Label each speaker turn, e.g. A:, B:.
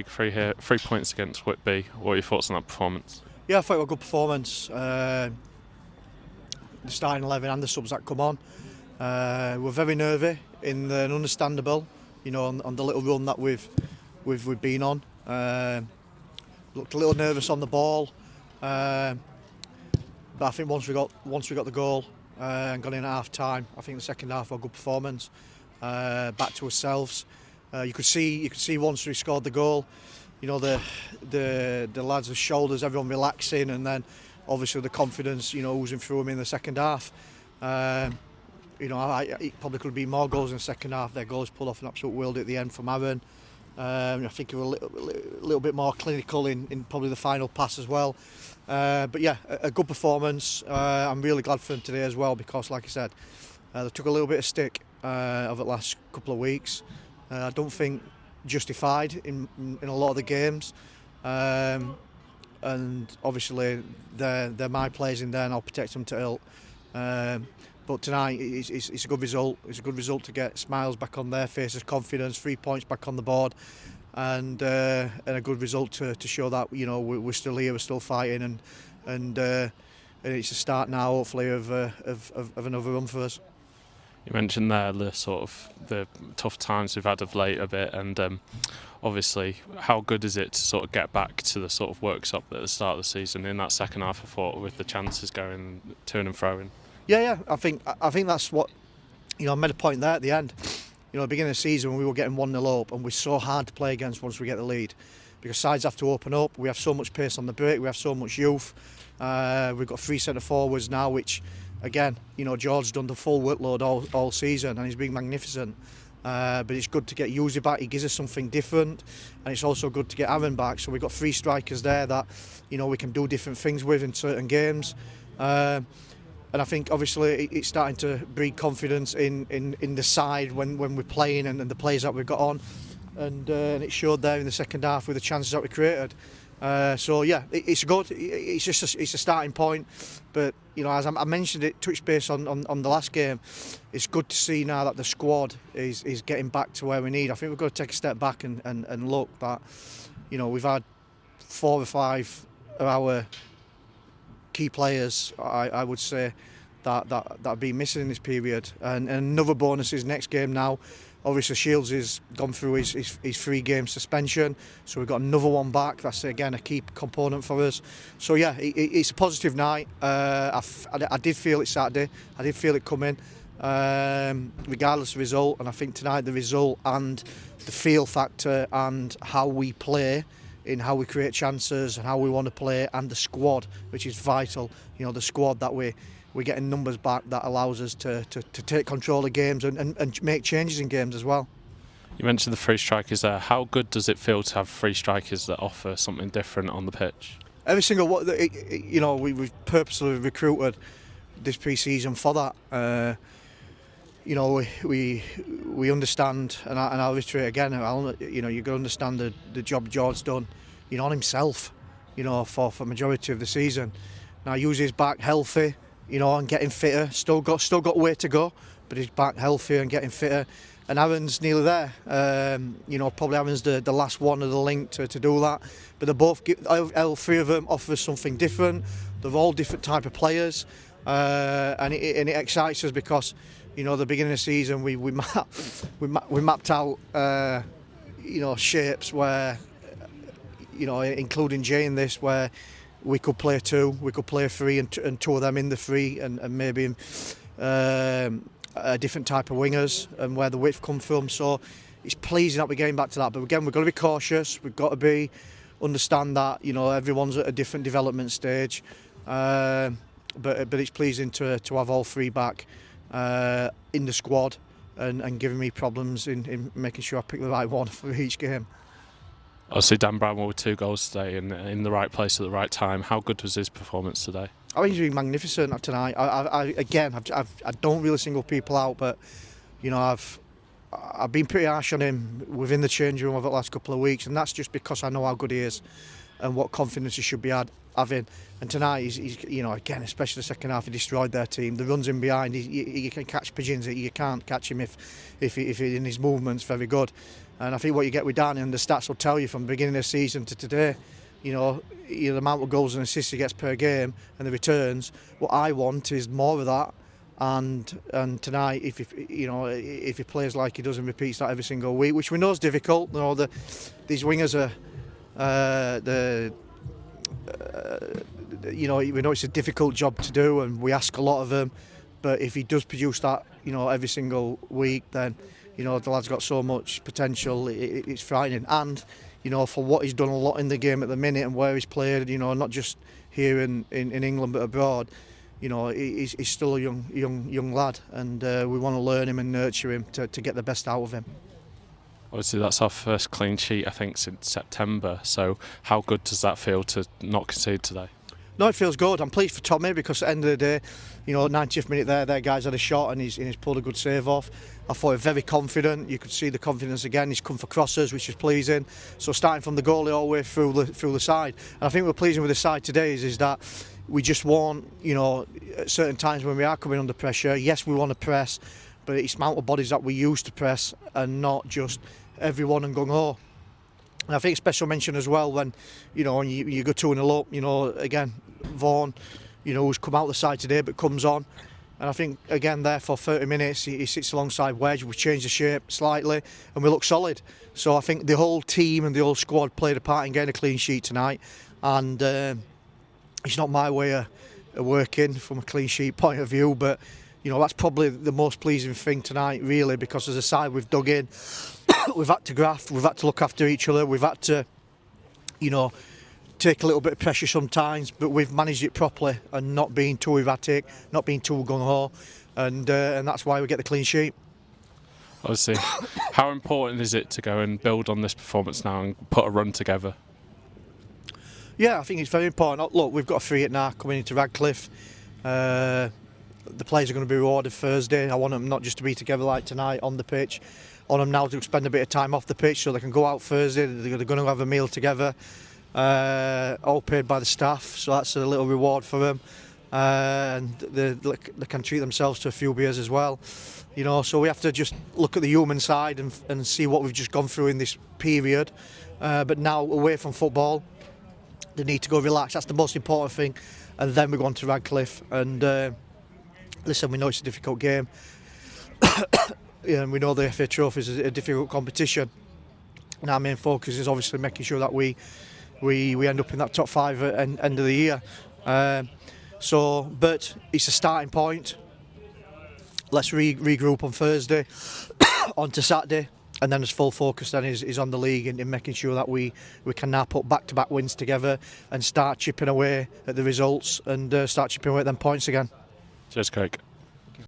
A: Craig, 3 points against Whitby. What are your thoughts on that performance?
B: Yeah, I thought it was a good performance. The starting 11 and the subs that come on. We're very nervy and understandable, on the little run that we've been on. Looked a little nervous on the ball, but I think once we got the goal and got in at half time, I think the second half was a good performance. Back to ourselves. You could see once we scored the goal, the lads' shoulders, everyone relaxing, and then obviously the confidence, oozing through them in the second half. It probably could have been more goals in the second half. Their goals pulled off an absolute world at the end from Aaron. I think he was a little bit more clinical in probably the final pass as well. But yeah, a good performance. I'm really glad for them today as well because, like I said, they took a little bit of stick over the last couple of weeks. I don't think justified in a lot of the games. And obviously they're my players in there and I'll protect them to ill. But tonight it's a good result. It's a good result to get smiles back on their faces, confidence, 3 points back on the board, and a good result to show that we're still here, we're still fighting, and it's a start now, hopefully, of another run for us.
A: You mentioned there the tough times we've had of late a bit, and obviously, how good is it to sort of get back to the sort of workshop at the start of the season in that second half? I thought with the chances going to and fro.
B: Yeah. I think that's what I made a point there at the end. At the beginning of the season when we were getting 1-0 up, and we're so hard to play against once we get the lead, because sides have to open up. We have so much pace on the break. We have so much youth. We've got 3 centre forwards now, which again, George's done the full workload all season, and he's been magnificent. But it's good to get Yuzi back. He gives us something different, and it's also good to get Aaron back. So we've got 3 strikers there that we can do different things with in certain games. And I think obviously it's starting to breed confidence in the side when we're playing and the players that we've got on, and it showed there in the second half with the chances that we created. So yeah, it's good. It's just it's a starting point, but as I mentioned it, touch base on the last game, it's good to see now that the squad is getting back to where we need. I think we've got to take a step back and look that we've had 4 or 5 of our key players, I would say, that have been missing in this period, and another bonus is next game now. Obviously Shields has gone through his 3-game suspension, so we've got another one back. That's again a key component for us. So yeah, it's a positive night. I did feel it Saturday. I did feel it coming, regardless of the result. And I think tonight the result and the feel factor and how we play, in how we create chances and how we want to play, and the squad, which is vital. The squad that we're getting numbers back that allows us to take control of games and make changes in games as well.
A: You mentioned the 3 strikers there. How good does it feel to have 3 strikers that offer something different on the pitch?
B: Every single one, we've purposely recruited this pre-season for that. We understand, and I'll reiterate again. You got to understand the job George's done, on himself, for majority of the season. Now Yuzi's back healthy, and getting fitter. Still got way to go, but he's back healthy and getting fitter. And Aaron's nearly there. Probably Aaron's the last one of the link to do that. But they both, all 3 of them, offer something different. They're all different type of players, and it excites us because, the beginning of the season we mapped out shapes where, including Jay in this, where we could play 2, we could play 3, and 2 of them in the 3, and maybe a different type of wingers, and where the width come from. So it's pleasing that we're getting back to that. But again, we've got to be cautious. We've got to understand that everyone's at a different development stage. But it's pleasing to have all 3 back in the squad and giving me problems in making sure I pick the right one for each game.
A: Obviously, Dan Bramwell with 2 goals today and in the right place at the right time. How good was his performance today?
B: I think he's been magnificent tonight. I don't really single people out, but I've been pretty harsh on him within the change room over the last couple of weeks, and that's just because I know how good he is and what confidence he should be had having. And tonight, he's you know, again, especially the second half, he destroyed their team. The runs in behind, you can catch pigeons. You can't catch him if he, in his movements, very good. And I think what you get with Danny, and the stats will tell you from the beginning of the season to today, the amount of goals and assists he gets per game and the returns. What I want is more of that. And tonight, if he plays like he does and repeats that every single week, which we know is difficult. These wingers are we know it's a difficult job to do, and we ask a lot of him. But if he does produce that, every single week, then the lad's got so much potential. It's frightening. And for what he's done a lot in the game at the minute and where he's played, not just here in England but abroad. He's still a young lad, and we want to learn him and nurture him to get the best out of him.
A: Obviously, that's our first clean sheet, I think, since September. So how good does that feel to not concede today?
B: No, it feels good. I'm pleased for Tommy because at the end of the day, 90th minute their guys had a shot and he's pulled a good save off. I thought he was very confident. You could see the confidence again. He's come for crosses, which is pleasing. So starting from the goalie all the way through the side. And I think we're pleasing with the side today is that we just want, at certain times when we are coming under pressure, yes, we want to press, but it's amount of bodies that we use to press and not just everyone and gung-ho. And I think special mention as well when, when you go 2-0 up, again, Vaughan, who's come out the side today but comes on. And I think, again, there for 30 minutes, he sits alongside Wedge. We've changed the shape slightly and we look solid. So I think the whole team and the whole squad played a part in getting a clean sheet tonight. And it's not my way of working from a clean sheet point of view, but, that's probably the most pleasing thing tonight, really, because as a side we've dug in, we've had to graft, we've had to look after each other, we've had to, take a little bit of pressure sometimes, but we've managed it properly and not being too erratic, not being too gung-ho, and that's why we get the clean sheet.
A: Obviously, how important is it to go and build on this performance now and put a run together?
B: Yeah, I think it's very important. Look, we've got a free hit now coming into Radcliffe. The players are going to be rewarded Thursday. I want them not just to be together like tonight on the pitch. I want them now to spend a bit of time off the pitch so they can go out Thursday. They're going to have a meal together, all paid by the staff. So that's a little reward for them, and they can treat themselves to a few beers as well. So we have to just look at the human side and see what we've just gone through in this period. But now away from football, they need to go relax. That's the most important thing. And then we go on to Radcliffe. And listen, we know it's a difficult game. And we know the FA Trophy is a difficult competition. And our main focus is obviously making sure that we end up in that top 5 at end of the year. But it's a starting point. Let's regroup on Thursday, on to Saturday. And then his full focus then is on the league and in making sure that we can now put back-to-back wins together and start chipping away at the results and start chipping away at them points again.
A: Cheers, Craig.